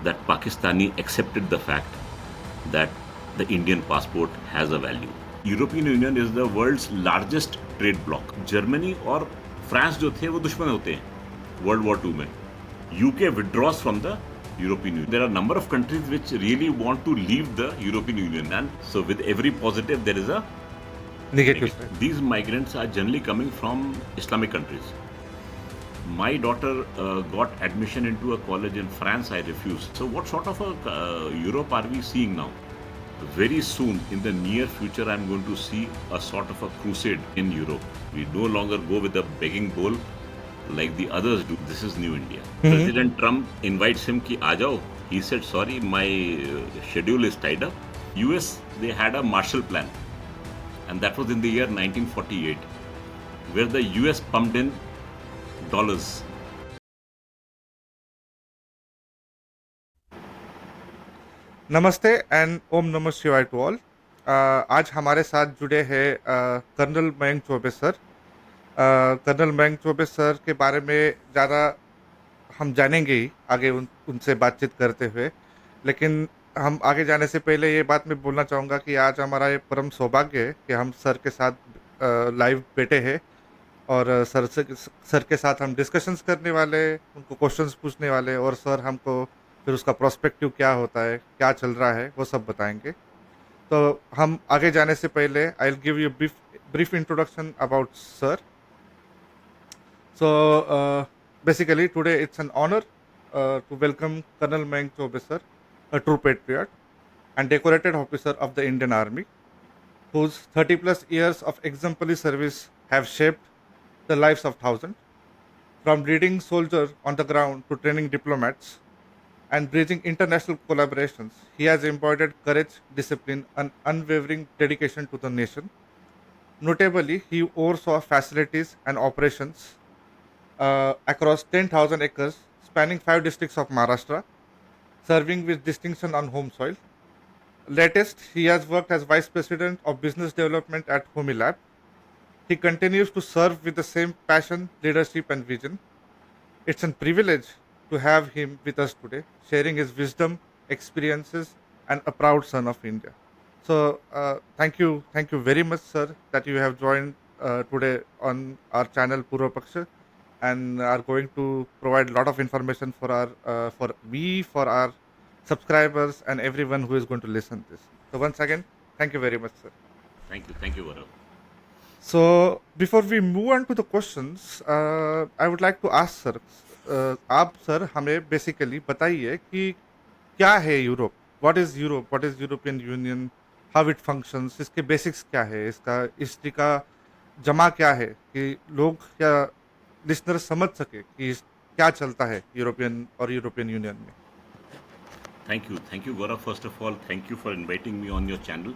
that Pakistani accepted the fact that the Indian passport has a value. European Union is the world's largest trade bloc. Germany और France जो थे वो दुश्मन होते हैं world war 2 में. UK withdraws from the European Union. There are a number of countries which really want to leave the European Union, and so with every positive there is a Negative negative. side. These migrants are generally coming from Islamic countries. My daughter got admission into a college in France. I refused. So what sort of a Europe are we seeing now? Very soon, in the near future, I'm going to see a sort of a crusade in Europe. We no longer go with the begging bowl like the others do. This is new India. President Trump invites him ki aa jao. He said, sorry, my schedule is tied up. US, they had a Marshall Plan. And that was in the year 1948, where the US pumped in dollars. नमस्ते and Om नमः शिवाय to all. आज हमारे साथ जुड़े हैं colonel Mayank Chaube sir. Colonel Mayank Chaube sir के बारे में ज़्यादा हम जानेंगे ही आगे उनसे बातचीत करते हुए. लेकिन हम आगे जाने से पहले ये बात मैं बोलना चाहूँगा कि आज हमारा ये परम सौभाग्य है कि हम सर के साथ लाइव बैठे हैं और सर के साथ हम डिस्कशंस करने वाले, उनको क्वेश्चंस पूछने वाले और सर हमको फिर उसका प्रोस्पेक्टिव क्या होता है, क्या चल रहा है, वो सब बताएंगे. तो हम आगे जाने से पहले I will give you brief introduction about sir. So basically today it's an honor to welcome Colonel Mayank Chobe sir, a true patriot and decorated officer of the Indian Army, whose 30 plus years of exemplary service have shaped the lives of thousands. From leading soldiers on the ground to training diplomats and bridging international collaborations, he has embodied courage, discipline, and unwavering dedication to the nation. Notably, he oversaw facilities and operations across 10,000 acres, spanning 5 districts of Maharashtra, serving with distinction on home soil. Latest, he has worked as Vice President of Business Development at Homi Lab. He continues to serve with the same passion, leadership, and vision. It's a privilege to have him with us today, sharing his wisdom, experiences, and a proud son of India. So, thank you very much, sir, that you have joined today on our channel Purva Paksha, and are going to provide a lot of information for our subscribers and everyone who is going to listen to this. So, once again, thank you very much, sir. Thank you, Gaurav. So, before we move on to the questions, I would like to ask sir, आप sir हमें basically बताइए कि क्या है Europe, what is Europe, what is European union, how it functions, इसके basics क्या है, इसका हिस्ट्री का जमा क्या है, कि लोग या लिसनर समझ सके कि क्या चलता है यूरोपियन यूनियन में. Thank you Gaurav. First of all thank you for inviting me on your channel.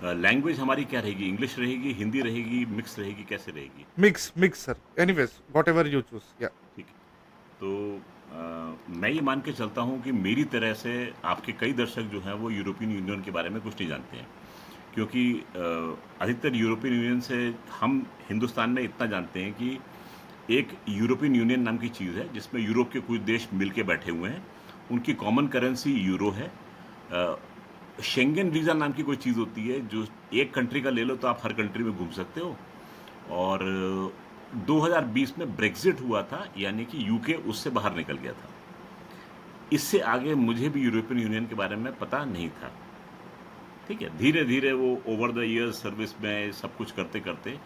Language हमारी क्या रहेगी? इंग्लिश रहेगी, हिंदी रहेगी, मिक्स रहेगी, कैसे रहेगी? Mix sir, anyways whatever you choose. या ठीक है. तो मैं ये मान के चलता हूँ कि मेरी तरह से आपके कई दर्शक जो हैं वो यूरोपियन यूनियन के बारे में कुछ नहीं जानते हैं, क्योंकि अधिकतर यूरोपियन यूनियन से हम हिंदुस्तान में इतना जानते हैं कि एक यूरोपियन यूनियन नाम की चीज़ है जिसमें यूरोप के कुछ देश मिल के बैठे हुए हैं. उनकी कॉमन करेंसी यूरो है. शेंगन वीज़ा नाम की कोई चीज़ होती है जो एक कंट्री का ले लो तो आप हर कंट्री में घूम सकते हो. और 2020 में ब्रेक्जिट हुआ था, यानी कि यूके उससे बाहर निकल गया था. इससे आगे मुझे भी यूरोपियन यूनियन के बारे में पता नहीं था. ठीक है, धीरे धीरे वो ओवर द ईयर्स सर्विस में सब कुछ करते करते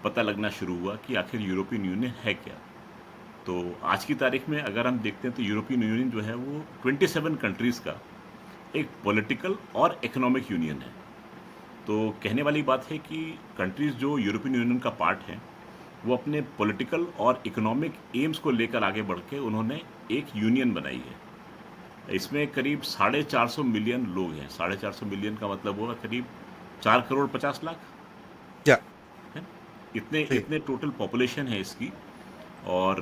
पता लगना शुरू हुआ कि आखिर यूरोपियन यूनियन है क्या. तो आज की तारीख में अगर हम देखते हैं तो यूरोपियन यूनियन जो है वो 27 कंट्रीज़ का एक पॉलिटिकल और इकोनॉमिक यूनियन है. तो कहने वाली बात है कि कंट्रीज़ जो यूरोपियन यूनियन का पार्ट हैं वो अपने पॉलिटिकल और इकोनॉमिक एम्स को लेकर आगे बढ़ के उन्होंने एक यूनियन बनाई है. इसमें करीब 450 मिलियन लोग हैं. 450 मिलियन का मतलब होगा करीब 4 करोड़ 50 लाख. या इतने टोटल पॉपुलेशन है इसकी. और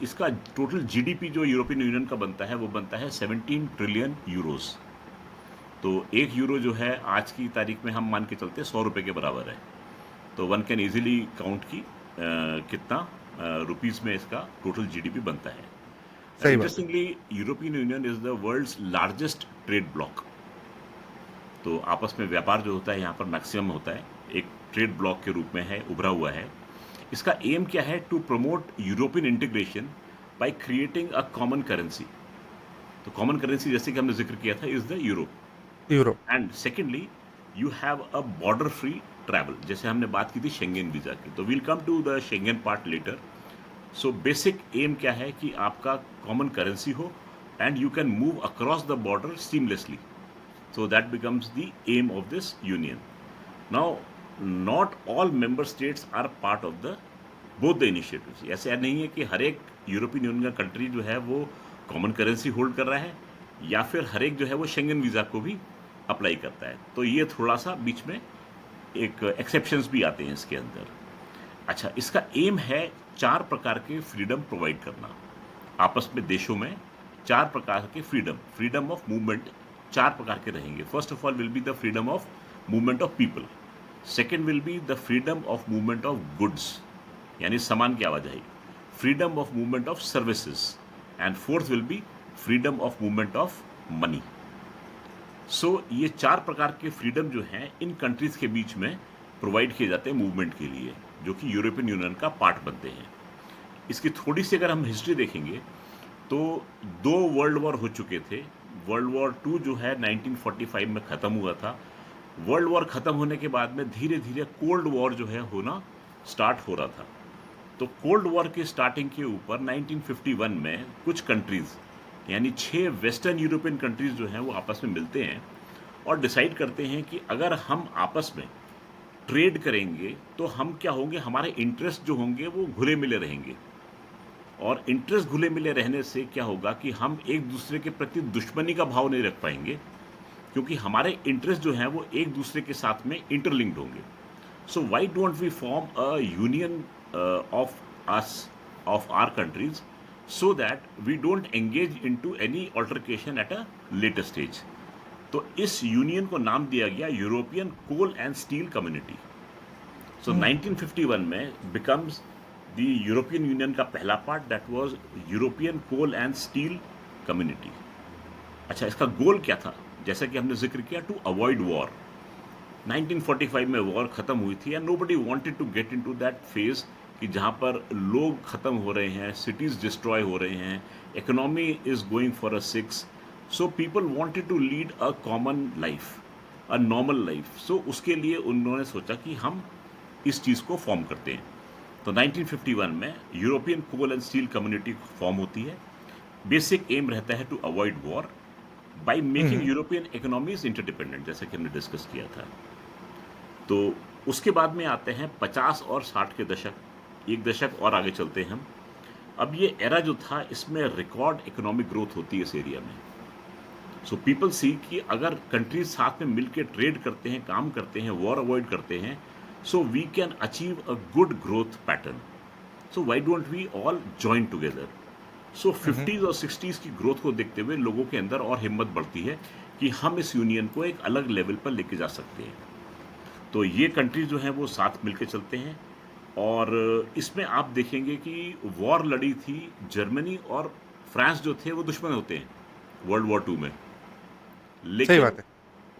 इसका टोटल जीडीपी जो यूरोपियन यूनियन का बनता है वो बनता है 17 ट्रिलियन यूरोस. तो एक यूरो जो है आज की तारीख में हम मान के चलते हैं 100 रुपये के बराबर है. तो वन कैन इजीली काउंट की कितना रुपीस में इसका टोटल जीडीपी बनता है. सही बात है। Interestingly European Union is the world's largest trade bloc. तो आपस में व्यापार जो होता है यहाँ पर मैक्सिमम होता है, एक ट्रेड ब्लॉक के रूप में है, उभरा हुआ है। इसका एम क्या है? To promote European integration by creating a common currency. तो कॉमन करेंसी जैसे कि हमने जिक्र किया था is the euro. Europe. And secondly you have a border free travel, जैसे हमने बात की थी शेंगेन वीजा की। तो we'll come to the Schengen part later. So basic aim क्या है कि आपका कॉमन करेंसी हो and you can move across the border seamlessly. So that becomes the aim of this union. Now, not all member states are part of the both the initiatives. ऐसे नहीं है कि हर एक यूरोपियन यूनियन का country जो है वो common currency hold कर रहा है या फिर हर एक जो है वो शेंगन वीज़ा को भी अप्लाई करता है। तो ये थोड़ा सा बीच में एक एक्सेप्शंस भी आते हैं इसके अंदर। अच्छा, इसका एम है 4 प्रकार के फ्रीडम प्रोवाइड करना आपस में देशों में। 4 प्रकार के फ्रीडम ऑफ मूवमेंट 4 प्रकार के रहेंगे। First of all will be the freedom of movement of people. Second will be the freedom of movement of goods, यानी सामान की आवाजाही। Freedom of movement of services. And fourth will be freedom of movement of money. So ये 4 प्रकार के freedom जो हैं इन countries के बीच में प्रोवाइड किए जाते हैं मूवमेंट के लिए, जो कि यूरोपियन यूनियन का पार्ट बनते हैं। इसकी थोड़ी सी अगर हम हिस्ट्री देखेंगे तो 2 वर्ल्ड वॉर हो चुके थे। वर्ल्ड वॉर 2 जो है 1945 में ख़त्म हुआ था। वर्ल्ड वॉर ख़त्म होने के बाद में धीरे धीरे कोल्ड वॉर जो है होना स्टार्ट हो रहा था। तो कोल्ड वॉर के स्टार्टिंग के ऊपर 1951 में कुछ कंट्रीज़ यानी 6 वेस्टर्न यूरोपियन कंट्रीज़ जो हैं वो आपस में मिलते हैं और डिसाइड करते हैं कि अगर हम आपस में ट्रेड करेंगे तो हम क्या होंगे, हमारे इंटरेस्ट जो होंगे वो घुले मिले रहेंगे। और इंटरेस्ट घुले मिले रहने से क्या होगा कि हम एक दूसरे के प्रति दुश्मनी का भाव नहीं रख पाएंगे, क्योंकि हमारे इंटरेस्ट जो हैं वो एक दूसरे के साथ में इंटरलिंक्ड होंगे। So why don't we form a union of us of our countries so that we don't engage into any altercation at a later stage. तो इस यूनियन को नाम दिया गया European Coal and Steel Community. So 1951 में becomes the European Union का पहला part, that was European Coal and Steel Community. अच्छा, इसका गोल क्या था? जैसा कि हमने जिक्र किया, टू अवॉइड वॉर। 1945 में वॉर खत्म हुई थी and nobody wanted to get into that phase कि जहाँ पर लोग खत्म हो रहे हैं, सिटीज़ डिस्ट्रॉय हो रहे हैं, economy is going for a six. So people wanted to lead a common life, a normal life. So उसके लिए उन्होंने सोचा कि हम इस चीज़ को फॉर्म करते हैं। तो 1951 में European Coal and Steel Community form होती है। बेसिक एम रहता है to avoid war by making European economies interdependent, जैसे कि हमने डिस्कस किया था। तो उसके बाद में आते हैं 50 और 60 के दशक, एक दशक और आगे चलते हैं हम। अब ये एरा जो था इसमें रिकॉर्ड इकोनॉमिक ग्रोथ होती है इस एरिया में। सो पीपल सी कि अगर कंट्रीज साथ में मिलकर ट्रेड करते हैं, काम करते हैं, वॉर अवॉइड करते हैं, so we can achieve a good growth pattern. So why don't we all join together. सो 50s और 60s की ग्रोथ को देखते हुए लोगों के अंदर और हिम्मत बढ़ती है कि हम इस यूनियन को एक अलग लेवल पर लेके जा सकते हैं। तो ये कंट्रीज जो हैं वो साथ मिलकर चलते हैं। और इसमें आप देखेंगे कि वॉर लड़ी थी जर्मनी और फ्रांस जो थे वो दुश्मन होते हैं वर्ल्ड वॉर 2 में। सही लेकिन बात है।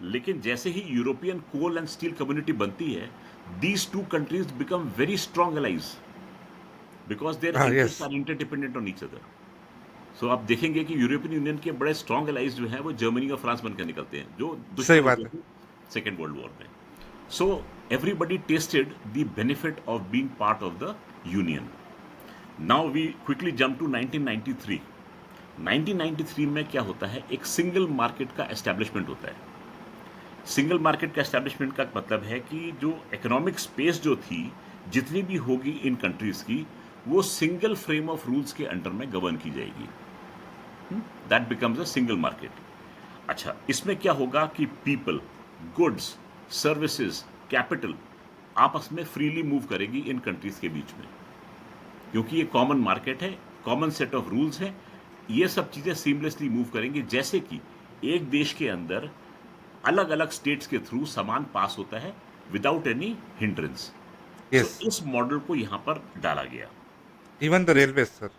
लेकिन जैसे ही European Coal and Steel Community बनती है, these two countries become very strong allies because there हाँ, interest yes. Are interdependent on each other. So आप देखेंगे कि यूरोपियन यूनियन के बड़े स्ट्रॉन्ग एलाइज जो हैं वो जर्मनी और फ्रांस बनकर निकलते हैं, जो सही दुश्मन बात होते है। थे सेकेंड वर्ल्ड वॉर में। So everybody tasted the benefit of being part of the union. Now we quickly jump to 1993. 1993 में क्या होता है, एक सिंगल मार्केट का एस्टेब्लिशमेंट होता है। सिंगल मार्केट का एस्टेब्लिशमेंट का मतलब है कि जो इकोनॉमिक स्पेस जो थी जितनी भी होगी इन कंट्रीज की, वो सिंगल फ्रेम ऑफ रूल्स के अंडर में गवर्न की जाएगी। That becomes a single market. अच्छा, इसमें क्या होगा कि पीपल, गुड्स, सर्विसेज, कैपिटल आपस में फ्रीली मूव करेगी इन कंट्रीज के बीच में, क्योंकि ये कॉमन मार्केट है, कॉमन सेट ऑफ रूल्स है। ये सब चीज़ें सीमलेसली मूव करेंगी, जैसे कि एक देश के अंदर अलग अलग स्टेट्स के थ्रू सामान पास होता है without any hindrance. So yes. इस मॉडल को यहाँ पर डाला गया, इवन द रेलवे सर।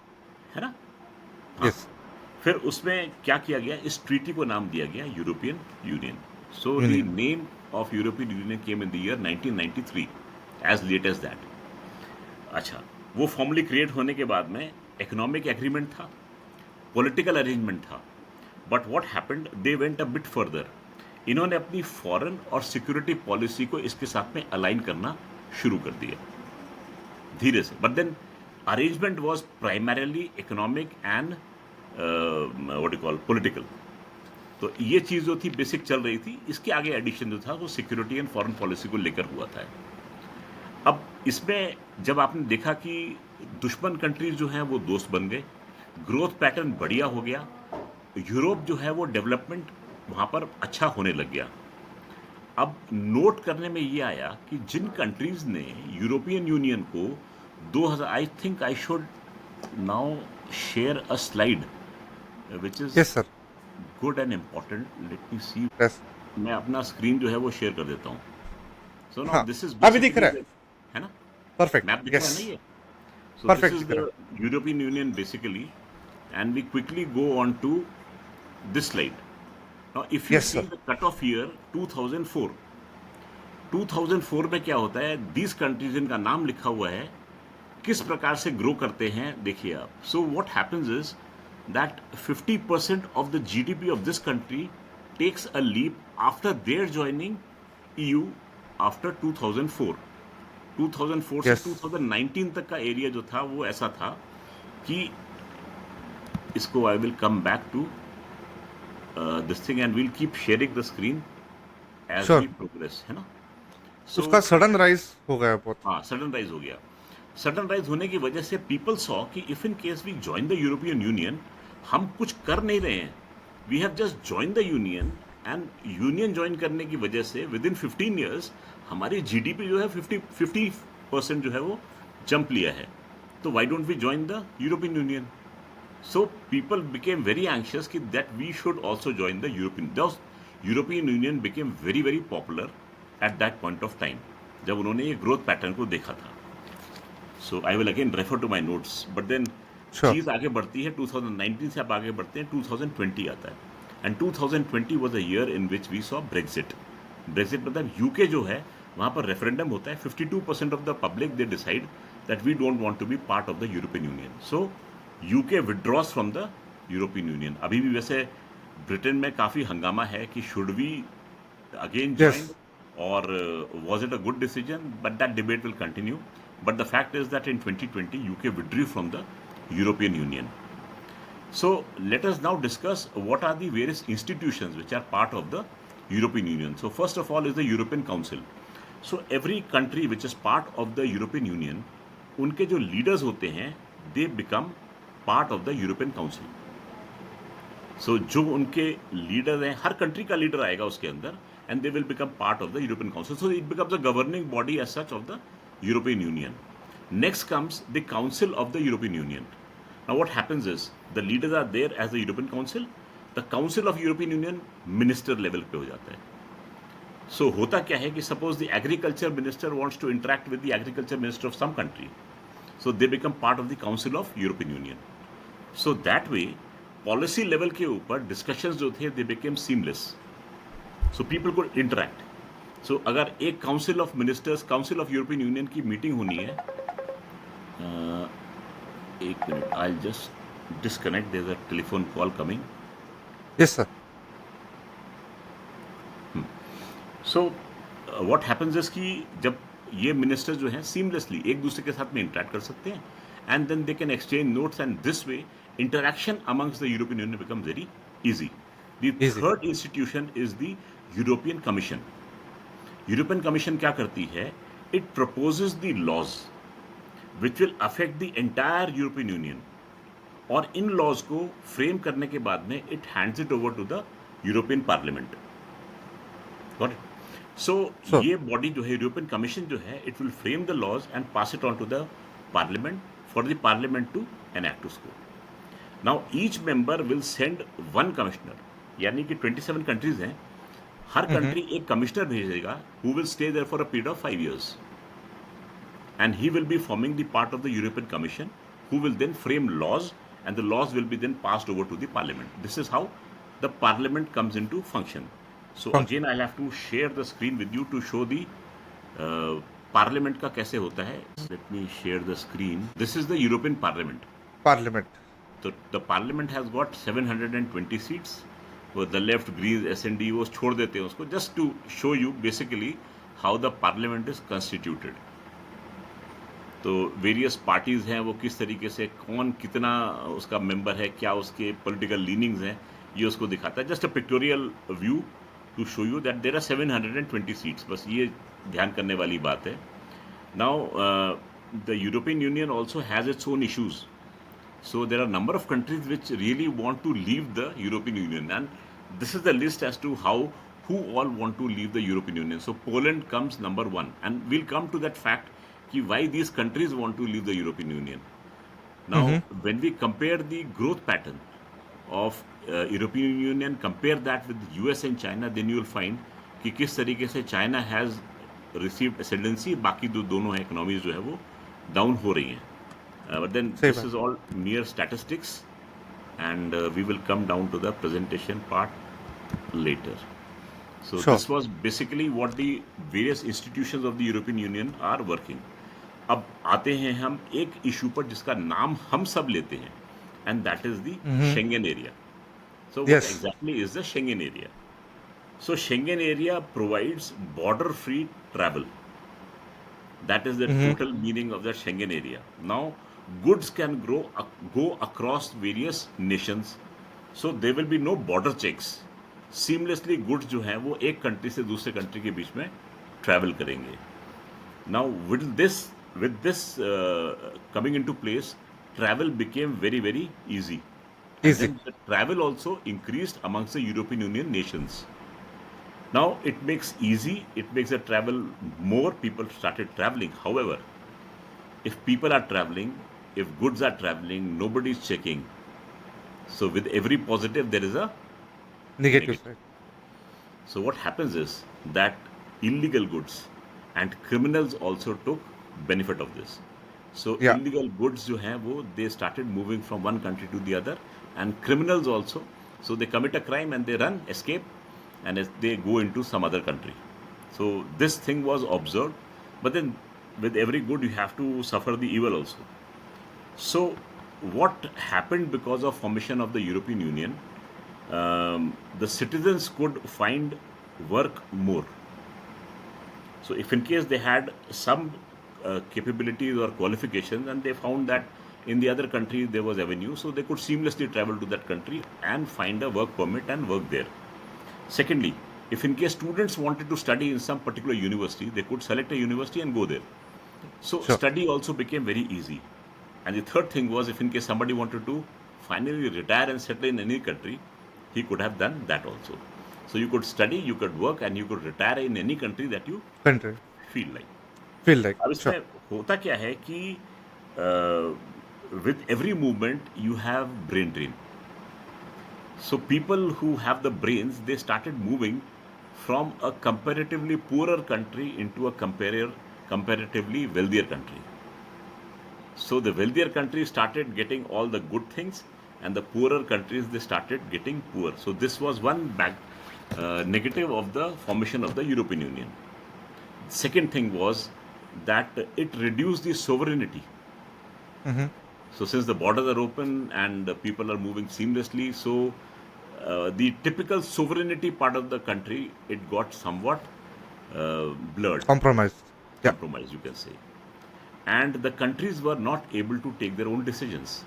है ना। हाँ, यस, फिर उसमें क्या किया गया, इस ट्रीटी को नाम दिया गया European Union. So the union, name of European Union came in the year 1993, as late as that. अच्छा, वो फॉर्मली क्रिएट होने के बाद में इकोनॉमिक एग्रीमेंट था, पॉलिटिकल अरेंजमेंट था, but what happened, they went a bit further. इन्होंने अपनी फॉरेन और सिक्योरिटी पॉलिसी को इसके साथ में अलाइन करना शुरू कर दिया धीरे से, but then arrangement was primarily economic and what you call political. तो ये चीज़ जो थी बेसिक चल रही थी, इसके आगे एडिशन जो था वो सिक्योरिटी एंड फॉरेन पॉलिसी को लेकर हुआ था। अब इसमें जब आपने देखा कि दुश्मन कंट्रीज जो हैं वो दोस्त बन गए, ग्रोथ पैटर्न बढ़िया हो गया, यूरोप जो है वो डेवलपमेंट वहाँ पर अच्छा होने लग गया। अब नोट करने में ये आया कि जिन कंट्रीज ने यूरोपियन यूनियन को 2000, I think I should now share a slide which is yes sir, good and important, let me see. Yes, मैं अपना स्क्रीन जो है वो शेयर कर देता हूँ। सो नाउ हाँ, दिस इज अभी दिख बेसिकली, रहा है, है ना, परफेक्ट, मैप दिख रहा यस, है ना ये। So this परफेक्ट is दिख the रहा है, European Union basically, and we quickly go on to this slide. Now, if you yes see sir, the cutoff year 2004, 2004 में क्या होता है, these countries इनका नाम लिखा हुआ है, किस प्रकार से ग्रो करते हैं देखिए आप। So what happens is that 50% of the GDP of this country takes a leap after their joining EU after 2004। 2004 से यस, 2019 तक का एरिया जो था वो ऐसा था कि इसको I will come back to this thing and will keep sharing the screen as we sure, progress, है ना। सो उसका सडन राइज हो गया बहुत, हाँ, सडन राइज हो गया। सडन राइज होने की वजह से पीपल सॉ कि if in case we join the European Union, हम कुछ कर नहीं रहे हैं, we have just join the union, and union join करने की वजह से विद इन 15 ईयर्स हमारी जीडीपी जो है 50% जो है वो जंप लिया है, तो why don't we join the European Union. So people became very anxious कि that we should also join the European. Thus, European Union became very very popular at that point of time, जब उन्होंने ये growth pattern को देखा था। So I will again refer to my notes, but then sure, चीज़ आगे बढ़ती है, 2019 से आप आगे बढ़ते हैं, 2020 आता है, and 2020 was a year in which we saw Brexit. Brexit मतलब यूके जो है वहाँ पर रेफरेंडम होता है, 52% of the public they decide that we don't want to be part of the European Union. So UK withdraws from the European Union. अभी भी वैसे ब्रिटेन में काफ़ी हंगामा है कि should we again yes, join और was it a good decision, but that debate will continue. But the fact is that in 2020 UK withdrew from the European Union. So let us now discuss what are the various institutions which are part of the European Union. So first of all is the European Council. So every country which is part of the European Union, उनके जो leaders होते हैं, they become part of the European Council. So जो उनके leader हैं, हर country का leader आएगा उसके अंदर, and they will become part of the European Council. So it becomes a governing body as such of the European Union. Next comes the Council of the European Union. Now what happens is the leaders are there as the European Council. The Council of European Union minister level पे हो जाता है. So होता क्या है कि suppose the agriculture minister wants to interact with the agriculture minister of some country, so they become part of the Council of European Union. So that way policy level के ऊपर discussions जो थे they became seamless. So people could interact. So अगर एक Council of Ministers, Council of European Union की meeting होनी है, एक minute, I'll just disconnect. There's a telephone call coming. Yes sir, So what happens is कि जब ये minister जो हैं सीमलेसली एक दूसरे के साथ में इंटरेक्ट कर सकते हैं, and then they can exchange notes, and this way interaction amongst the European Union become very easy. The easy, third institution is the European Commission. European Commission क्या करती है? It proposes the laws which will affect the entire European Union, और इन laws को frame करने के बाद में it hands it over to the European Parliament. Got it? So sure, ये बॉडी जो है यूरोपियन कमीशन जो है, it will frame the laws and pass it on to the parliament for the parliament to enact उसको. Now each member will send one commissioner, यानी कि 27 countries हैं, हर कंट्री एक कमिश्नर भेजेगा who will stay there for a period of 5 years, and he will be forming the part of the European Commission, who will then frame laws and the laws will be then passed over to the parliament. This is how the parliament comes into function. So Function. again, I'll have to share the screen with you to show the parliament का कैसे होता है. Let me share the screen. This is the European Parliament. Parliament. So the parliament has got 720 seats. वो the left, Greens, SND वो छोड़ देते हैं उसको, just to show you basically how the parliament is constituted. तो various parties हैं, वो किस तरीके से कौन कितना उसका मेंबर है, क्या उसके पॉलिटिकल लीनिंग्स हैं, ये उसको दिखाता है. Just a pictorial view to show you that there are 720 seats. बस ये ध्यान करने वाली बात है. Now the European Union also has its own issues. So there are a number of countries which really want to leave the European Union, and this is the list as to who all want to leave the European Union. So Poland comes number 1, and we'll come to that fact ki why these countries want to leave the European Union. Now, when we compare the growth pattern of European Union, compare that with US and China, then you will find कि किस तरीके से China has received ascendancy, बाकी दोनों economies जो है वो down हो रही हैं. But then सही this बात. is all mere statistics, and we will come down to the presentation part later. So Sure. this was basically what the various institutions of the European Union are working. अब आते हैं हम एक issue पर जिसका नाम हम सब लेते हैं, and that is the Schengen area. So what Yes. exactly is the Schengen area? So Schengen area provides border-free travel. That is the total meaning of the Schengen area. Now, goods can go across various nations, so there will be no border checks. Seamlessly goods जो हैं वो एक country से दूसरे country के बीच में travel करेंगे. Now, with this coming into place, travel became very, very easy. And Easy. then the travel also increased amongst the European Union nations. Now it makes the travel more. People started traveling. However, if people are traveling, if goods are traveling, nobody is checking. So with every positive, there is a Negative negative. side. So what happens is that illegal goods and criminals also took benefit of this. So Yeah. illegal goods जो हैं वो they started moving from one country to the other, and criminals also. So they commit a crime and they run, escape, and they go into some other country. So this thing was observed, but then with every good you have to suffer the evil also. So what happened because of formation of the European Union? The citizens could find work more. So if in case they had some capabilities or qualifications, and they found that in the other country there was avenue, so they could seamlessly travel to that country and find a work permit and work there. Secondly, if in case students wanted to study in some particular university, they could select a university and go there. So Sure. study also became very easy. And the third thing was, if in case somebody wanted to finally retire and settle in any country, he could have done that also. So you could study, you could work, and you could retire in any country that you Country. feel like. Feel like. अब Sure. इसमें होता क्या है कि with every movement you have brain drain. So people who have the brains, they started moving from a comparatively poorer country into a comparatively wealthier country. So the wealthier countries started getting all the good things, and the poorer countries, they started getting poor. So this was one negative of the formation of the European Union. Second thing was that it reduced the sovereignty. So since the borders are open and the people are moving seamlessly, so the typical sovereignty part of the country, it got somewhat blurred, Compromised. Yeah. compromised, you can say. And the countries were not able to take their own decisions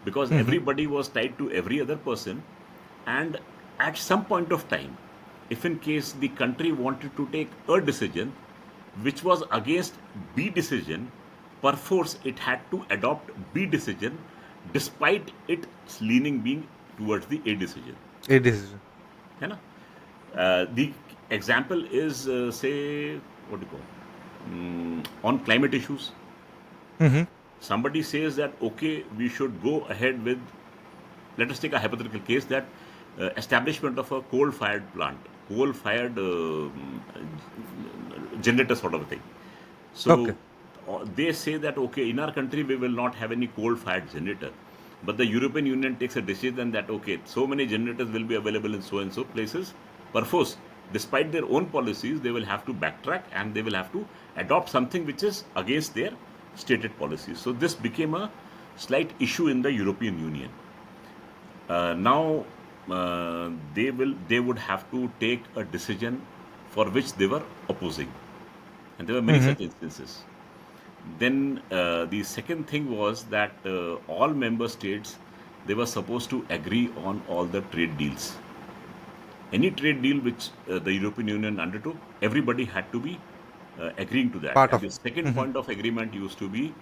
because everybody was tied to every other person. And at some point of time, if in case the country wanted to take a decision which was against B decision, perforce it had to adopt B decision despite its leaning being towards the A decision. A decision. है ना? The example is say what do you call on climate issues. Somebody says that okay, we should go ahead with, let us take a hypothetical case that establishment of a coal-fired plant, coal-fired generator sort of a thing. So Okay. they say that okay, in our country we will not have any coal-fired generator, but the European Union takes a decision that okay, so many generators will be available in so and so places. Perforce, despite their own policies, they will have to backtrack and they will have to adopt something which is against their stated policies. So this became a slight issue in the European Union. Now they would have to take a decision for which they were opposing, and there were many Mm-hmm. such instances. Then the second thing was that all member states, they were supposed to agree on all the trade deals. Any trade deal which the European Union undertook, everybody had to be agreeing to that. Part And of the it. second Mm-hmm. point of agreement used to be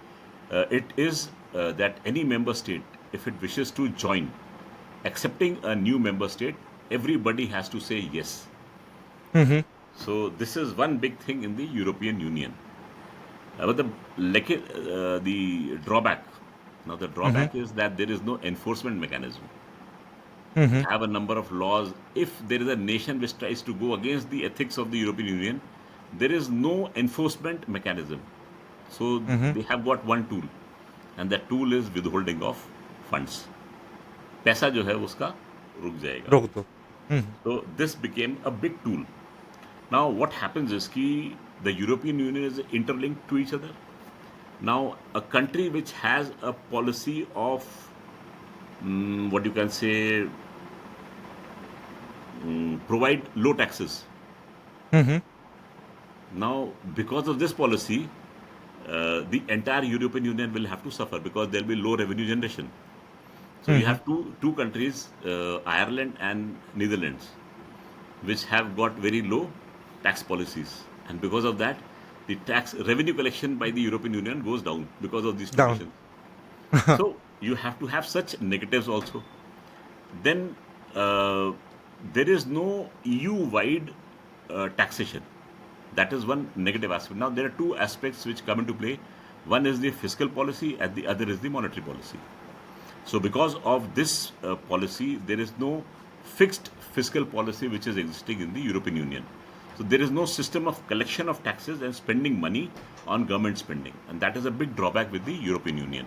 it is that any member state, if it wishes to join, accepting a new member state, everybody has to say yes. Mm-hmm. So this is one big thing in the European Union. But the drawback, now the Mm-hmm. drawback is that there is no enforcement mechanism. We Mm-hmm. have a number of laws. If there is a nation which tries to go against the ethics of the European Union, there is no enforcement mechanism. So Mm-hmm. they have got one tool, and that tool is withholding of funds. पैसा जो है उसका रुक जाएगा. रोक दो. Mm-hmm. So this became a big tool. Now what happens is कि the European Union is interlinked to each other. Now a country which has a policy of what you can say provide low taxes. Mm-hmm. Now because of this policy, the entire European Union will have to suffer because there will be low revenue generation. So you Mm-hmm. have two countries, Ireland and Netherlands, which have got very low tax policies, and because of that, the tax revenue collection by the European Union goes down because of these two Down. nations. So you have to have such negatives also. Then there is no EU-wide taxation. That is one negative aspect. Now there are two aspects which come into play. One is the fiscal policy, and the other is the monetary policy. So because of this policy, there is no fixed fiscal policy which is existing in the European Union. So there is no system of collection of taxes and spending money on government spending, and that is a big drawback with the European Union.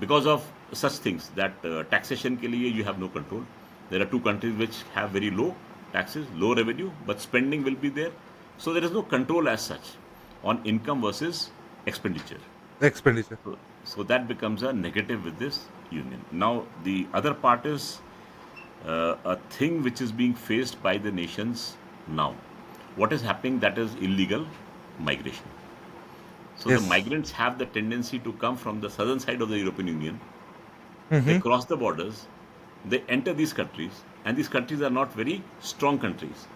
Because of such things that taxation के लिए you have no control. There are two countries which have very low taxes, low revenue, but spending will be there. So there is no control as such on income versus expenditure. Expenditure. So that becomes a negative with this union. Now the other part is a thing which is being faced by the nations now. What is happening? That is illegal migration. So the Yes. migrants have the tendency to come from the southern side of the European Union. They Mm-hmm. cross the borders, they enter these countries, and these countries are not very strong countries.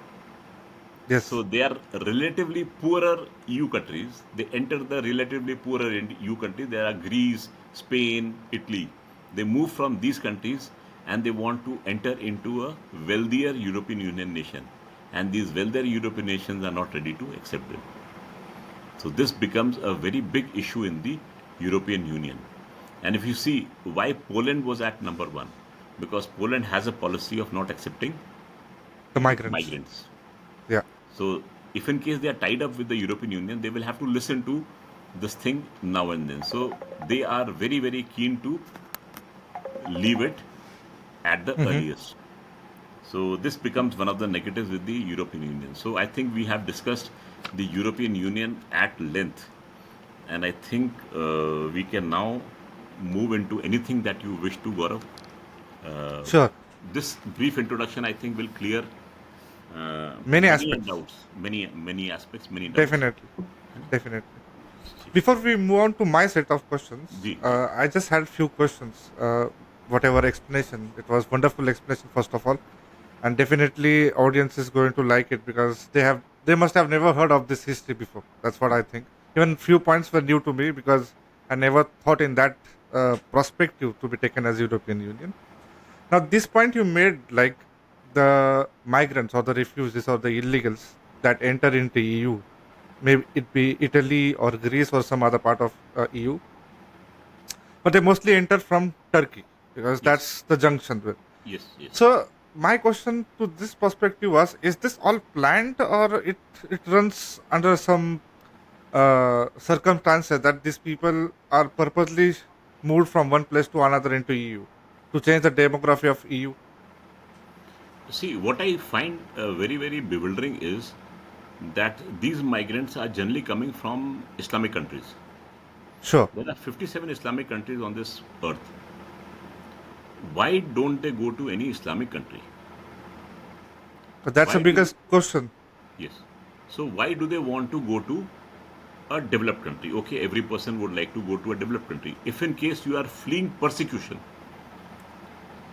Yes. So they are relatively poorer EU countries. They enter the relatively poorer EU countries. There are Greece, Spain, Italy. They move from these countries and they want to enter into a wealthier European Union nation. And these wealthier European nations are not ready to accept them. So this becomes a very big issue in the European Union. And if you see why Poland was at number one, because Poland has a policy of not accepting The migrants. migrants. Yeah. So if in case they are tied up with the European Union, they will have to listen to this thing now and then. So they are very, very keen to leave it at the Mm-hmm. earliest. So this becomes one of the negatives with the European Union. So I think we have discussed the European Union at length, and I think we can now move into anything that you wish to, Gaurav. Uh, Sure. this brief introduction, I think, will clear Many many aspects. doubts, many aspects, many doubts. Definitely. Definitely. Before we move on to my set of questions, Ji, ji. I just had few questions. Whatever explanation, it was wonderful explanation first of all, and definitely audience is going to like it because they must have never heard of this history before. That's what I think. Even few points were new to me because I never thought in that perspective to be taken as European Union. Now, this point you made, like the migrants or the refugees or the illegals that enter into EU, maybe it be Italy or Greece or some other part of EU, but they mostly enter from Turkey because that's Yes, the junction with. yes. So my question to this perspective was: is this all planned or it runs under some circumstances that these people are purposely moved from one place to another into EU to change the demography of EU? See, what I find very, very bewildering is that these migrants are generally coming from Islamic countries. Sure. There are 57 Islamic countries on this earth. Why don't they go to any Islamic country? But that's the Why do biggest question. yes? So why do they want to go to a developed country? Okay, every person would like to go to a developed country. If in case you are fleeing persecution,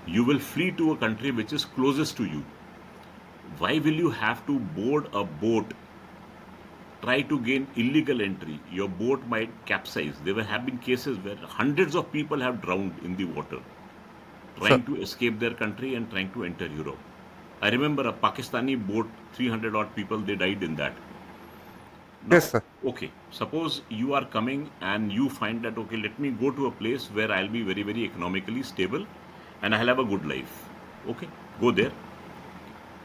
you will flee to a country which is closest to you. Why will you have to board a boat, try to gain illegal entry? Your boat might capsize. Have been cases where hundreds of people have drowned in the water, Sure. trying to escape their country and trying to enter Europe. I remember a Pakistani boat, 300 odd people, they died in that. Yes, Now, sir. okay, suppose you are coming and you find that, okay, let me go to a place where I'll be very, very economically stable and I'll have a good life. Okay, go there,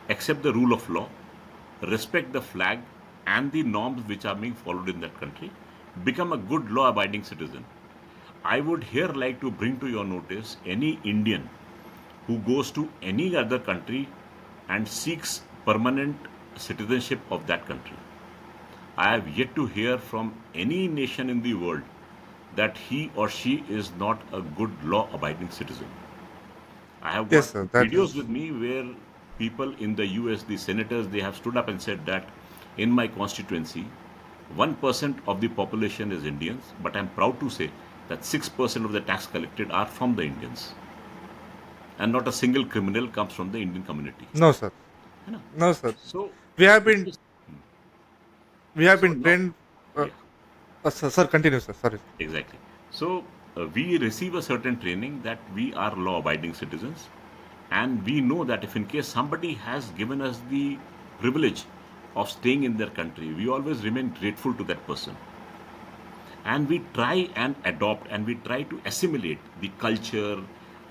accept the rule of law, respect the flag and the norms which are being followed in that country, become a good law abiding citizen. I would here like to bring to your notice any Indian who goes to any other country and seeks permanent citizenship of that country. I have yet to hear from any nation in the world that he or she is not a good law abiding citizen. I have got Yes, sir. That videos is with me where people in the US, the senators, they have stood up and said that in my constituency, 1% of the population is Indians, but I'm proud to say that 6% of the tax collected are from the Indians. And not a single criminal comes from the Indian community. no, sir. You know? No, sir. So, We have this been is, we have so been now, trained. yeah. Sir, continue, sir. Sorry. Exactly. So we receive a certain training that we are law-abiding citizens, and we know that if in case somebody has given us the privilege of staying in their country, we always remain grateful to that person, and we try and adopt and we try to assimilate the culture,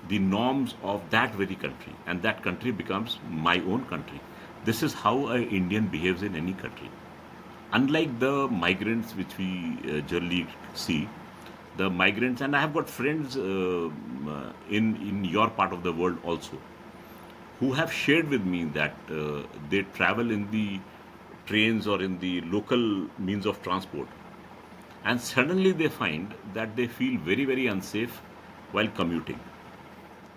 the norms of that very country, and that country becomes my own country. This is how an Indian behaves in any country. Unlike the migrants which we generally see, the migrants, and I have got friends in your part of the world also, who have shared with me that they travel in the trains or in the local means of transport, and suddenly they find that they feel very, very unsafe while commuting.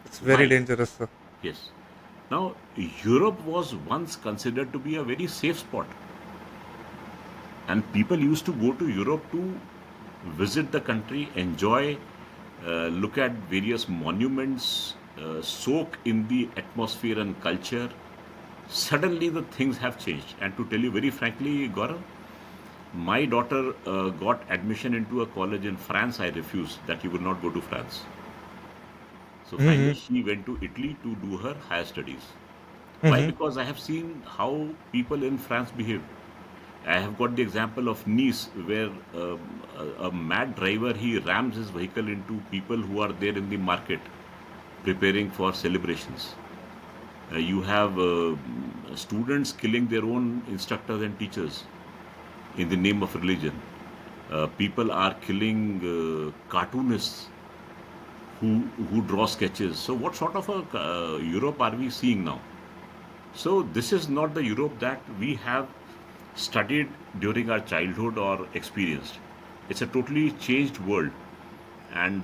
It's very Why? dangerous, sir. Yes. Now, Europe was once considered to be a very safe spot, and people used to go to Europe to visit the country, enjoy, look at various monuments, soak in the atmosphere and culture. Suddenly, the things have changed. And to tell you very frankly, Gaurav, my daughter got admission into a college in France. I refused that he would not go to France. So finally, Mm-hmm. she went to Italy to do her higher studies. Why? Mm-hmm. Because I have seen how people in France behave. I have got the example of Nice, where a mad driver he rams his vehicle into people who are there in the market preparing for celebrations. You have students killing their own instructors and teachers in the name of religion. People are killing cartoonists who draw sketches. So, what sort of a Europe are we seeing now? So, this is not the Europe that we have studied during our childhood or experienced. It's a totally changed world, and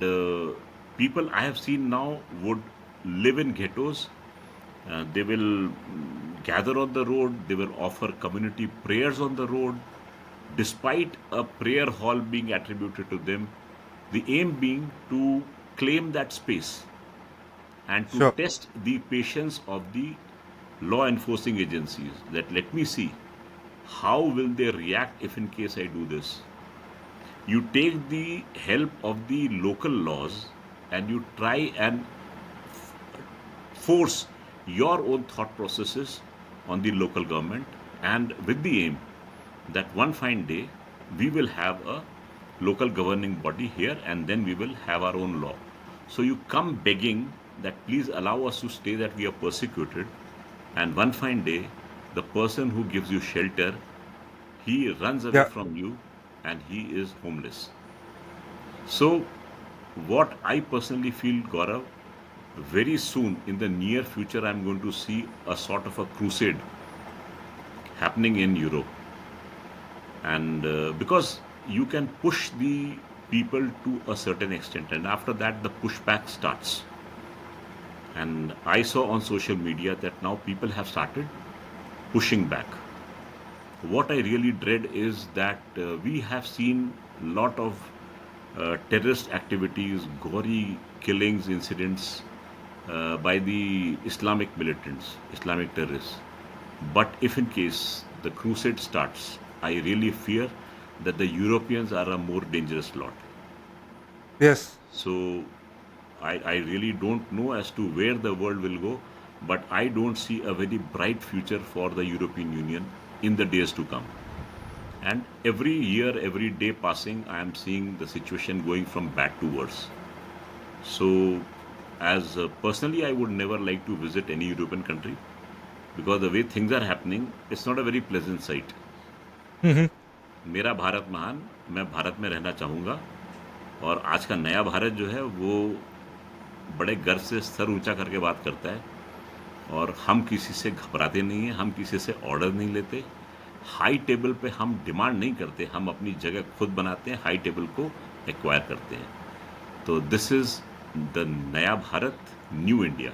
people I have seen now would live in ghettos. They will gather on the road. They will offer community prayers on the road, despite a prayer hall being attributed to them. The aim being to claim that space and to Sure. test the patience of the law enforcing agencies. That let me see how will they react if in case I do this. You take the help of the local laws and you try and force your own thought processes on the local government, and with the aim that one fine day we will have a local governing body here and then we will have our own law. So you come begging that please allow us to stay, that we are persecuted, and one fine day the person who gives you shelter, he runs away Yeah. from you and he is homeless. So what I personally feel, Gaurav, very soon in the near future, I'm going to see a sort of a crusade happening in Europe. And because you can push the people to a certain extent, and after that, the pushback starts. And I saw on social media that now people have started pushing back. What I really dread is that we have seen a lot of terrorist activities, gory killings, incidents by the Islamic militants, Islamic terrorists. But if in case the crusade starts, I really fear that the Europeans are a more dangerous lot. Yes, So I really don't know as to where the world will go, but I don't see a very bright future for the European Union in the days to come. And every year, every day passing, I am seeing the situation going from bad to worse. So, as personally, I would never like to visit any European country because the way things are happening, it's not a very pleasant sight. hmm, मेरा भारत महान, मैं भारत में रहना चाहूँगा और आज का नया भारत जो है वो बड़े गर्व से सर ऊंचा करके बात करता है और हम किसी से घबराते नहीं हैं, हम किसी से ऑर्डर नहीं लेते, हाई टेबल पे हम डिमांड नहीं करते, हम अपनी जगह खुद बनाते हैं, हाई टेबल को एक्वायर करते हैं. तो दिस इज द नया Bharat, new India,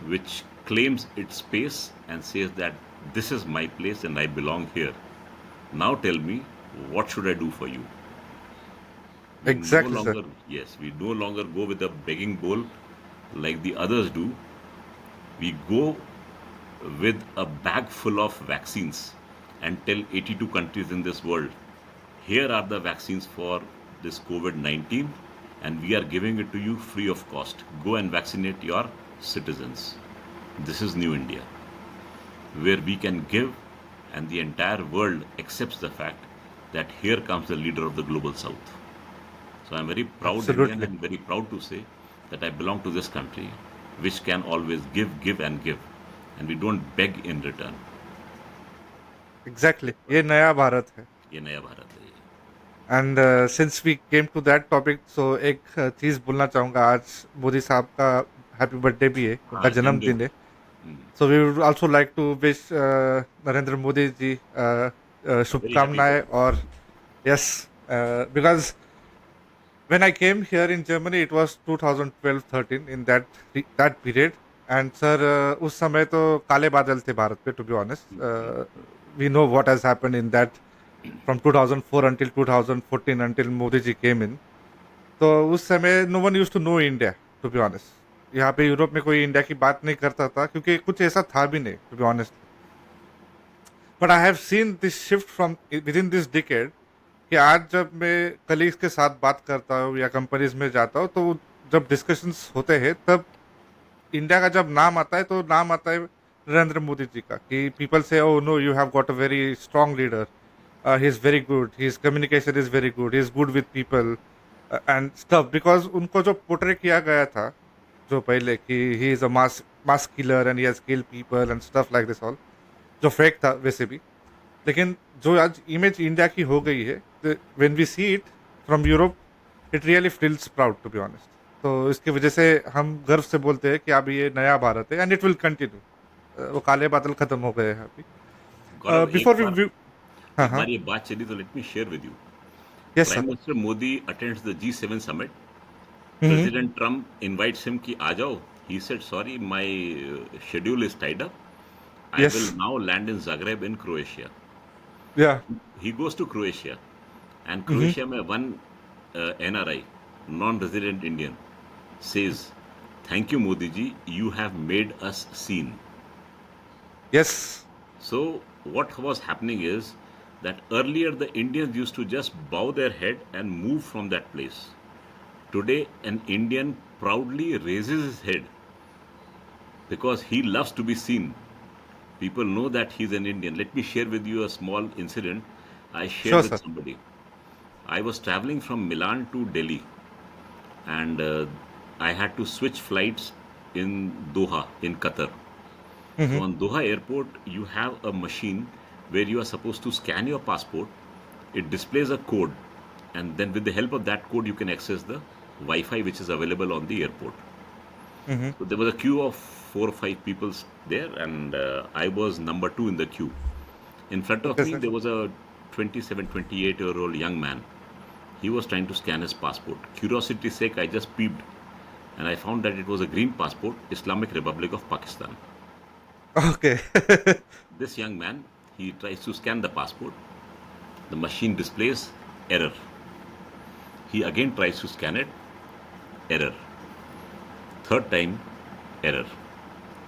which claims its space and says that this is my place and I belong here. Now tell me, what should I do for you? We no exactly, sir. longer, yes, we no longer go with a begging bowl like the others do. We go with a bag full of vaccines and tell 82 countries in this world, here are the vaccines for this COVID 19, and we are giving it to you free of cost. Go and vaccinate your citizens. This is New India, where we can give, and the entire world accepts the fact that here comes the leader of the global south. So I'm very proud Indian Absolutely. and very proud to say that I belong to this country, which can always give, and give, and we don't beg in return. Exactly. ये नया भारत है. ये नया भारत है. And since we came to that topic, so एक चीज़ बोलना चाहूँगा. आज मोदी साहब का हैप्पी बर्थडे भी है, उनका हाँ, जन्मदिन. जन्मदिन है. So we would also like to wish Narendra Modi ji very happy शुभकामनाएं. बर्थडे. और yes, because when I came here in Germany, it was 2012-13 in that period. And sir, उस समय तो काले बादल थे भारत पे. To be honest, we know what has happened in that from 2004 until 2014 until Modi ji came in. तो उस समय no one used to know India. To be honest, यहाँ पे यूरोप में कोई इंडिया की बात नहीं करता था क्योंकि कुछ ऐसा था भी नहीं. To be honest, but I have seen this shift from within this decade. कि आज जब मैं कलीग्स के साथ बात करता हूँ या कंपनीज में जाता हूँ, तो जब डिस्कशंस होते हैं तब इंडिया का जब नाम आता है तो नाम आता है नरेंद्र मोदी जी का. कि पीपल से, oh no, you have got a very strong leader, he is very good, his communication is very good, he is good with people and stuff. Because उनको जो पोर्ट्रे किया गया था जो पहले, कि he is a mass killer and he has killed people and stuff like this all, जो fake था वैसे भी. लेकिन जो आज इमेज इंडिया की हो गई है, when we see it from Europe, it really feels proud, to be honest. तो इसकी वजह से हम गर्व से बोलते हैं कि अब ये नया भारत है एंड इट विल कंटिन्यू. वो काले बादल खत्म हो गए हैं अभी. गौरव, बिफोर वी, हाँ एक हाँ, बार ये बात चली तो let me share with you. Yes prime sir. Minister Modi attends the G7 summit. President Trump invites him कि आ जाओ. He said, sorry, my schedule is tied up. I will yes, now land in Zagreb in Croatia. या, He goes to Croatia, and Croatia में one NRI, non-resident Indian, says, "Thank you, Modi ji, you have made us seen." Yes, So what was happening is that earlier the Indians used to just bow their head and move from that place. Today, an Indian proudly raises his head because he loves to be seen. People know that he's an Indian. Let me share with you a small incident I shared sure with sir. somebody. I was traveling from Milan to Delhi, and I had to switch flights in Doha, in Qatar. So on Doha airport, you have a machine where you are supposed to scan your passport. It displays a code, and then with the help of that code, you can access the Wi-Fi which is available on the airport. Mm-hmm. So there was a queue of 4 or 5 people there, and I was number two in the queue. In front of Okay, me, sir. there was a 27, 28-year-old young man. He was trying to scan his passport. Curiosity's sake, I just peeped, and I found that it was a green passport, Islamic Republic of Pakistan. Okay. This young man, he tries to scan the passport. The machine displays error. He again tries to scan it, error. Third time, error.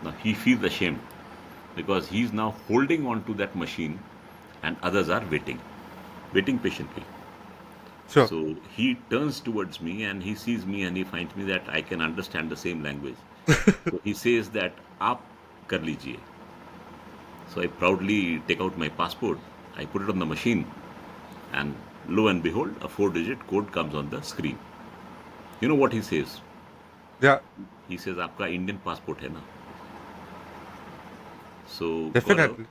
Now he feels ashamed because he's now holding on to that machine and others are waiting patiently. Sure. So he turns towards me and he sees me and he finds me that I can understand the same language. So he says that aap kar lijiye. So I proudly take out my passport, I put it on the machine, and lo and behold, a 4-digit code comes on the screen. You know what he says? Yeah, He says, आपका Indian passport है ना? So, Gaurav, definitely.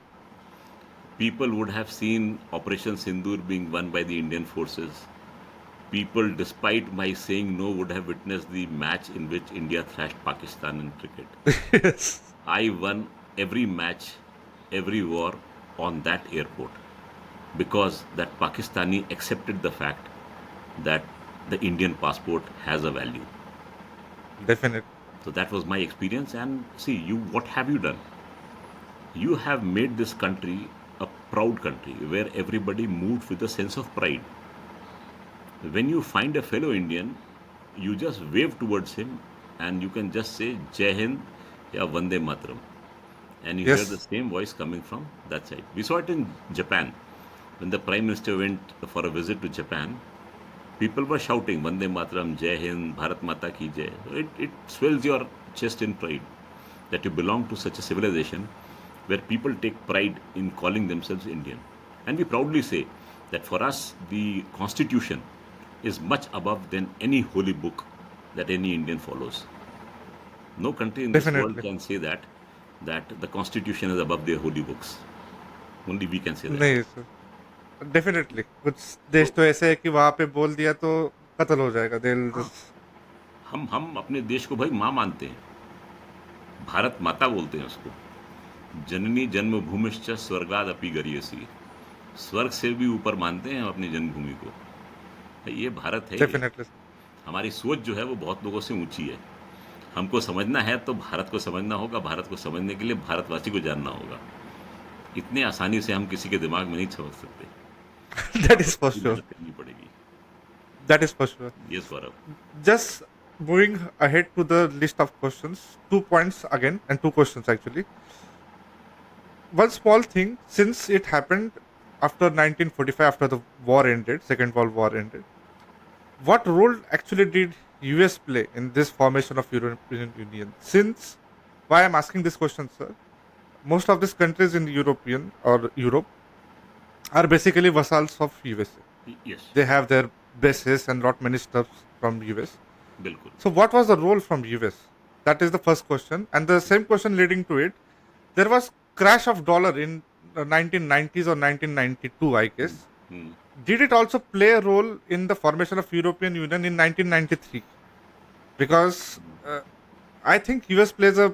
people would have seen Operation Sindoor being won by the Indian forces. People, despite my saying no, would have witnessed the match in which India thrashed Pakistan in cricket. Yes. I won every match, every war on that airport because that Pakistani accepted the fact that the Indian passport has a value. Definitely. So that was my experience. And see, what have you done? You have made this country a proud country where everybody moved with a sense of pride. When you find a fellow Indian, you just wave towards him and you can just say Jai Hind ya Vande Mataram. And you hear the Yes. same voice coming from that side. We saw it in Japan. When the Prime Minister went for a visit to Japan, people were shouting Vande Mataram, Jai Hind, Bharat Mata Ki Jai. It swells your chest in pride that you belong to such a civilization where people take pride in calling themselves Indian. And we proudly say that for us, the Constitution is much above than any holy book that any Indian follows. No country in this world Definitely. can say that the Constitution is above their holy books. Only we can say that. नहीं sir, definitely कुछ देश So तो ऐसे है कि वहां पे बोल दिया तो कत्ल हो जाएगा, they'll हाँ, just हम अपने देश को भाई माँ मानते हैं, भारत माता बोलते हैं उसको, जननी जन्मभूमिश्च स्वर्गादपि गरीयसी, स्वर्ग से भी ऊपर मानते हैं हम अपनी जन्मभूमि को। भाई ये भारत है, ये डेफिनेटली। हमारी सोच जो है वो बहुत लोगों से ऊंची है। हमको समझना है तो भारत को समझना होगा, भारत को समझने के लिए भारतवासी को जानना होगा। इतने आसानी से हम किसी के दिमाग में नहीं समझ सकते, दैट बहुत इज फॉर श्योर, मेहनत करनी पड़ेगी। That is for sure. Yes Gaurav. Just moving ahead to the list of questions, 2 points again, and 2 questions actually. One small thing, since it happened after 1945, after the war ended, Second World War ended, what role actually did US play in this formation of European Union? Since, why I'm asking this question, sir, most of these countries in European or Europe are basically vassals of USA. Yes, They have their bases and lot many stuff from US. बिल्कुल। So, what was the role from US? That is the first question, and the same question leading to it. There was crash of dollar in the 1990s or 1992, I guess. Hmm, Did it also play a role in the formation of European Union in 1993? Because I think US plays a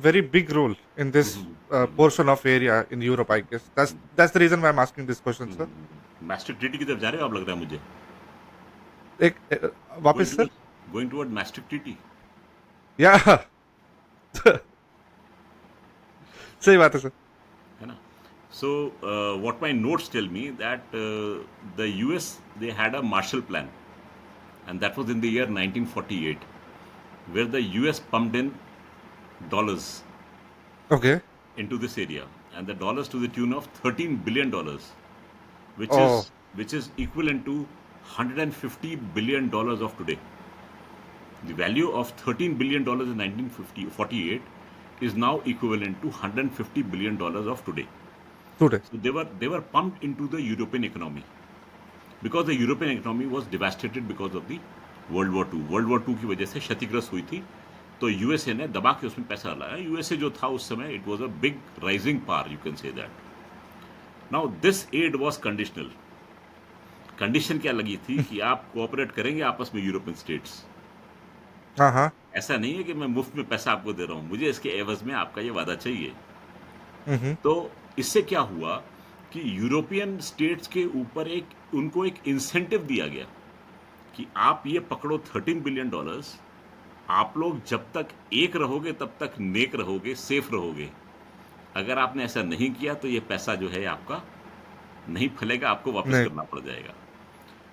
very big role in this portion of area in Europe. I guess that's the reason why I'm asking this question, sir. Master treaty की तरफ जा रहे हो आप, लग रहा है मुझे। एक वापस going sir, to going toward Maastricht treaty, या सही बात है सर। है ना? So what my notes tell me that the US, they had a Marshall Plan, and that was in the year 1948, where the US pumped in dollars Okay. into this area, and the dollars to the tune of $13 billion, which Oh, is equivalent to $150 billion of today. The value of $13 billion in 1948 is now equivalent to $150 billion of today. today. So they were pumped into the European economy because the European economy was devastated because of the World War II. World War II की वजह से क्षतिग्रस्त हुई थी, तो USA ने दबा के उसमें पैसा लाया। यूएसए जो था उस समय, it was a big rising power, you can say that. Now this aid was conditional. Condition क्या लगी थी कि आप कोऑपरेट करेंगे आपस में यूरोपियन स्टेट्स। हाँ, हाँ। ऐसा नहीं है कि मैं मुफ्त में पैसा आपको दे रहा हूँ, मुझे इसके एवज में आपका ये वादा चाहिए। हुँ, हुँ। तो इससे क्या हुआ कि यूरोपियन स्टेट्स के ऊपर उनको एक इंसेंटिव दिया गया कि आप ये पकड़ो $13 बिलियन, आप लोग जब तक एक रहोगे तब तक नेक रहोगे, सेफ रहोगे। अगर आपने ऐसा नहीं किया तो ये पैसा जो है आपका नहीं फलेगा, आपको वापस नहीं, करना पड़ जाएगा।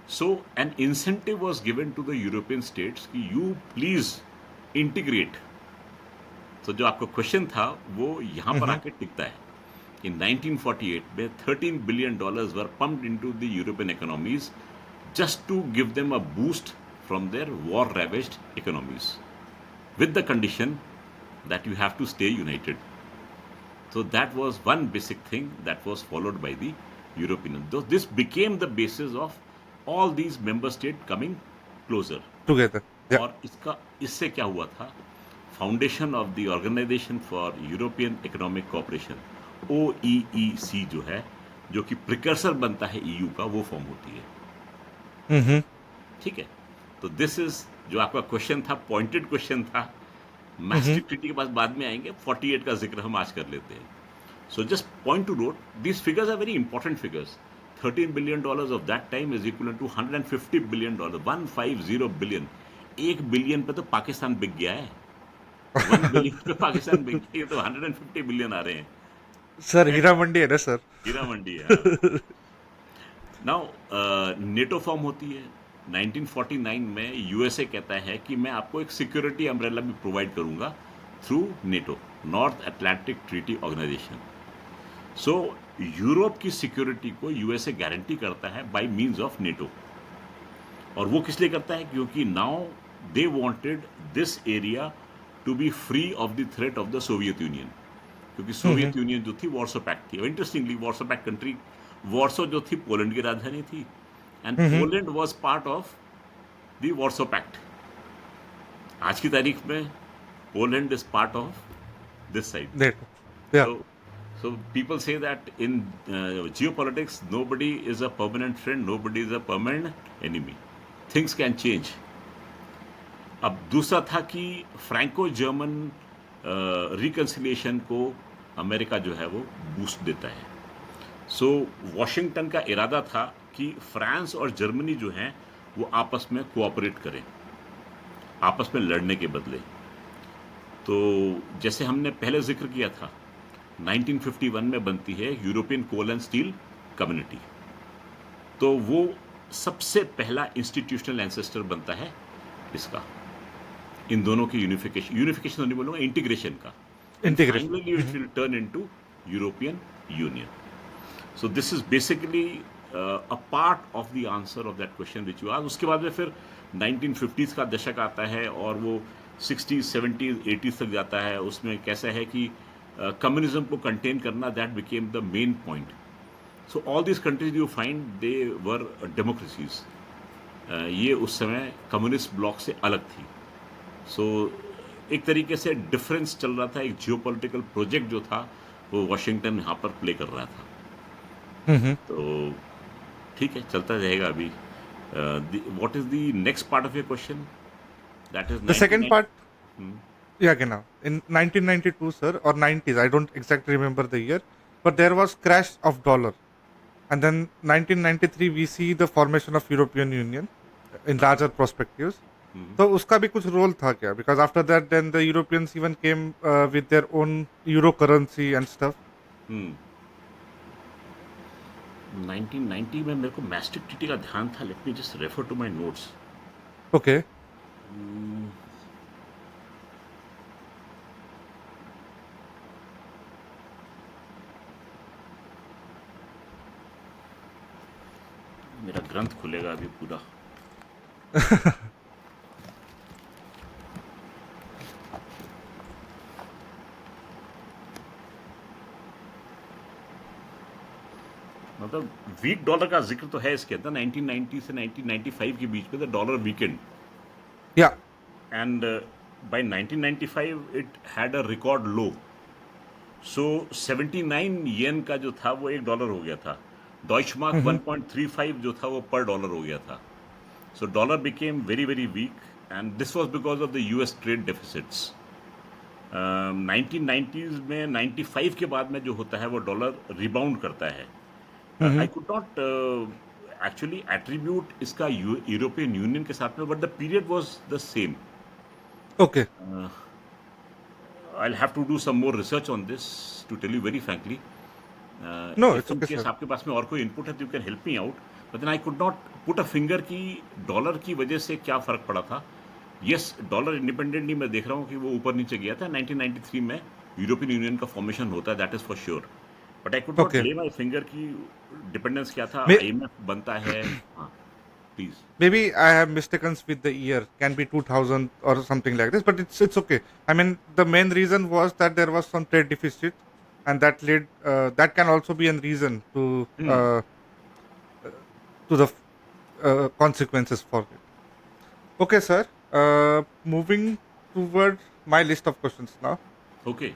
So an incentive was given to the European states कि यू प्लीज इंटीग्रेट। तो जो आपका क्वेश्चन था वो यहाँ हुँ, पर हुँ। आके टिकता है। In 1948 में $13 billion were pumped into the European economies just to give them a boost from their war-ravaged economies, with the condition that you have to stay united. So that was one basic thing that was followed by the European Union. This became the basis of all these member states coming closer. Together. या। और इससे क्या हुआ था, foundation of the Organisation for European Economic Cooperation OEEC जो है, जो कि प्रिकर्सर बनता है EU का, वो फॉर्म होती है। हुँ, हुँ। ठीक है, तो दिस इज जो आपका क्वेश्चन था, पॉइंटेड क्वेश्चन था। हुँ, हुँ। मैस्ट्रिक्ट ट्रीटी के पास बाद में आएंगे, 48 का जिक्र हम आज कर लेते हैं। So just point to note, these figures are very important figures. $13 billion of that time is equal to $150 billion, 150 billion. 1 billion पे तो पाकिस्तान बिक गया है। 1 बिलियन पे पाकिस्तान बिक गया, ये तो 150 बिलियन आ रहे हैं। सर And हीरा मंडी है ना सर? हीरा मंडी है, हाँ। नाउ नेटो फॉर्म होती है 1949 में। यूएसए कहता है कि मैं आपको एक सिक्योरिटी अम्ब्रेला भी प्रोवाइड करूंगा through NATO, North Atlantic Treaty Organization. So Europe की सिक्योरिटी को यूएसए गारंटी करता है बाय मींस ऑफ नेटो। और वो किस लिए करता है, क्योंकि now they wanted this area to be free of the threat of the Soviet Union. क्योंकि हुँ, हुँ। सोवियत यूनियन जो थी वॉर्सो पैक्ट थी। और interestingly Warsaw Pact country, Warsaw जो थी पोलैंड की राजधानी थी, and hmm, hmm. Poland was part of the Warsaw Pact. आज की तारीख में Poland is part of this side. NATO. या। So, so people say that in geopolitics, nobody is a permanent friend, nobody is a permanent enemy. Things can change. अब दूसरा था कि Franco German reconciliation को अमेरिका जो है वो boost देता है। सो वॉशिंगटन का इरादा था कि फ्रांस और जर्मनी जो हैं वो आपस में कोऑपरेट करें, आपस में लड़ने के बदले। तो जैसे हमने पहले जिक्र किया था, 1951 में बनती है European Coal and Steel Community. तो वो सबसे पहला इंस्टीट्यूशनल एंसेस्टर बनता है इसका, इन दोनों की यूनिफिकेशन नहीं बोलूंगा, इंटीग्रेशन का। And integration. Finally it will turn into European Union. So this is basically a part of the answer of that question which you asked. उसके बाद में फिर 1950s का दशक आता है और वो 60s 70s 80s तक जाता है। उसमें कैसा है कि कम्युनिज्म को कंटेन करना, that became the main point. So all this countries you find they were democracies. ये उस समय कम्युनिस्ट ब्लॉक से अलग थी। सो एक तरीके से डिफरेंस चल रहा था, एक जियोपॉलिटिकल प्रोजेक्ट जो था वो वॉशिंगटन यहाँ पर प्ले कर रहा था। हुँ, हुँ। तो ठीक है, चलता रहेगा अभी। What is the next part of your question? That is The second 99। part, yeah, genau. In 1992, sir, or 90s, I don't exactly remember the year, but there was crash of dollar, and then 1993 we see the formation of European Union in larger perspectives. तो उसका भी कुछ role था क्या? Because after that, then the Europeans even came with their own euro currency and stuff. 1990 में मेरे को मैस्ट्रिक्ट treaty का ध्यान था। Let me just refer to my notes. Okay. मेरा ग्रंथ खुलेगा अभी पूरा। मतलब वीक डॉलर का जिक्र तो है इसके अंदर। 1990 से 1995 के बीच में the dollar weakened, Yeah. And by 1995 it had a record low. So 79 yen का जो था वो $1 हो गया था। डॉइचमार्क 1.35 जो था वो पर डॉलर हो गया था. So dollar became very very weak, and this was because of the US trade deficits. 1990s में 95 के बाद में जो होता है वो डॉलर रिबाउंड करता है. आई कुड नॉट एक्चुअली एट्रीब्यूट इसका यूरोपियन यूनियन के साथ में, but the period was the same. Okay. I'll have to do some more research on this to tell you very frankly. No, If it's in okay, case sir. आपके पास में और कोई input है तो you can help me out, but then I could not put a finger कि dollar की वजह से क्या फर्क पड़ा था. यस, डॉलर इंडिपेंडेंटली मैं देख रहा हूँ कि वो ऊपर नीचे गया था. 1993 में यूरोपियन यूनियन का फॉर्मेशन होता है, that is for sure. But I could not Okay. ले माई फिंगर की डिपेंडेंस क्या था. May- IMF बनता है. हाँ, please. Maybe I have mistaken with the year. Can be 2000 or something like this, but it's okay. I mean, the main reason was that there was some trade deficit, and that can also be a reason to the consequences for it. Okay, sir. Moving toward my list of questions now. Okay.